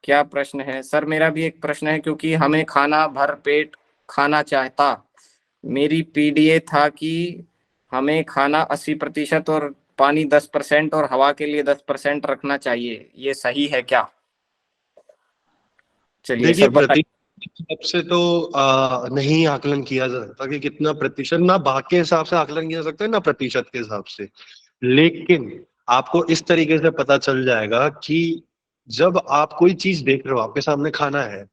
क्या प्रश्न है सर? मेरा भी एक प्रश्न है, क्योंकि हमें खाना भर पेट खाना चाहता। मेरी पीडीए था कि हमें खाना 80% और पानी 10% और हवा के लिए 10% रखना चाहिए। ये सही है क्या? चलिए देखिए, सर बताइए। प्रतिशत के हिसाब से तो नहीं आकलन किया जा सकता कि कितना प्रतिशत, ना भाग के हिसाब से आकलन किया जा सकता है ना प्रतिशत के हिसाब से। लेकिन आपको इस तरीके से पता चल जाएगा कि जब आप कोई चीज देख रहे हो, आपके सामने खाना है,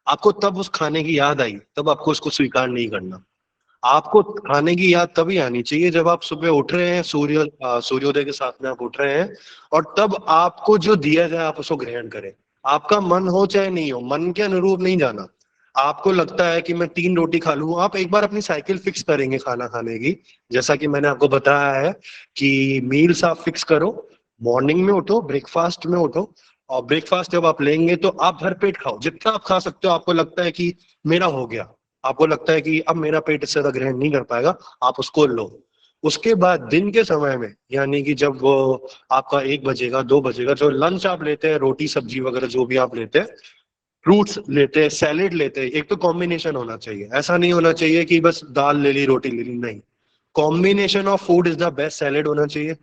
आपको तब उस खाने की याद आई, तब आपको उसको स्वीकार नहीं करना। आपको खाने की याद तभी आनी चाहिए जब आप सुबह उठ रहे हैं, सूर्योदय के साथ में आप उठ रहे हैं, और तब आपको जो दिया जाए आप उसको ग्रहण करें। आपका मन हो चाहे नहीं हो, मन के अनुरूप नहीं जाना। आपको लगता है कि मैं 3 रोटी खा लूं, आप एक बार अपनी साइकिल फिक्स करेंगे खाना खाने की। जैसा कि मैंने आपको बताया है कि मील्स आप फिक्स करो, मॉर्निंग में उठो, ब्रेकफास्ट में उठो, और ब्रेकफास्ट जब आप लेंगे तो आप भर पेट खाओ, जितना आप खा सकते हो। आपको लगता है कि मेरा हो गया, आपको लगता है कि अब मेरा पेट इससे ज्यादा ग्रहण नहीं कर पाएगा, आप उसको लो। उसके बाद दिन के समय में, यानी कि जब वो आपका 1 बजेगा, 2 बजेगा, जो लंच आप लेते हैं, रोटी सब्जी वगैरह जो भी आप लेते हैं, फ्रूट्स लेते हैं, सैलेड लेते हैं, एक तो कॉम्बिनेशन होना चाहिए। ऐसा नहीं होना चाहिए कि बस दाल ले ली रोटी ले ली, नहीं। Combination of food is the best. Salad होना चाहिए,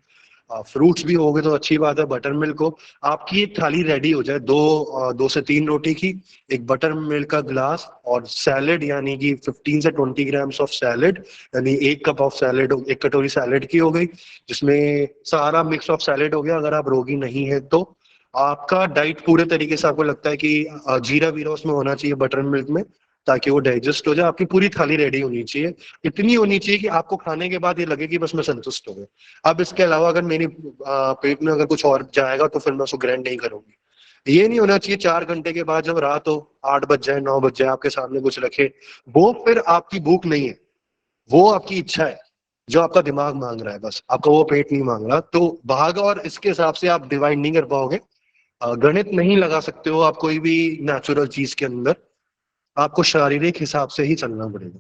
फ्रूट्स भी हो गए तो अच्छी बात है, बटर मिल्क हो। आपकी एक थाली रेडी हो जाए, 2 से 3 रोटी की, एक बटर मिल्क का ग्लास, और सैलेड, यानी कि 15 से 20 ग्राम्स ऑफ सैलेड, यानी 1 कप ऑफ सैलेड, 1 कटोरी सैलेड की हो गई, जिसमें सारा मिक्स ऑफ सैलेड हो गया। अगर आप रोगी नहीं है तो आपका डाइट पूरे तरीके से, आपको लगता है कि जीरा वीरा उसमें होना चाहिए बटर मिल्क में, ताकि वो डाइजेस्ट हो जाए। आपकी पूरी थाली रेडी होनी चाहिए, इतनी होनी चाहिए कि आपको खाने के बाद ये लगे कि बस मैं संतुष्ट हो गया। अब इसके अलावा अगर मेरी पेट में अगर कुछ और जाएगा तो फिर मैं उसको ग्रैंड नहीं करूंगी। ये नहीं होना चाहिए 4 घंटे के बाद, जब रात हो, 8 बज जाए, 9 बज जाए, आपके सामने कुछ रखे, वो फिर आपकी भूख नहीं है, वो आपकी इच्छा है, जो आपका दिमाग मांग रहा है, बस आपका वो पेट नहीं मांग रहा। तो भाग और इसके हिसाब से आप डिवाइड नहीं कर पाओगे, गणित नहीं लगा सकते हो आप कोई भी नेचुरल चीज के अंदर। आपको शारीरिक हिसाब से ही चलना पड़ेगा।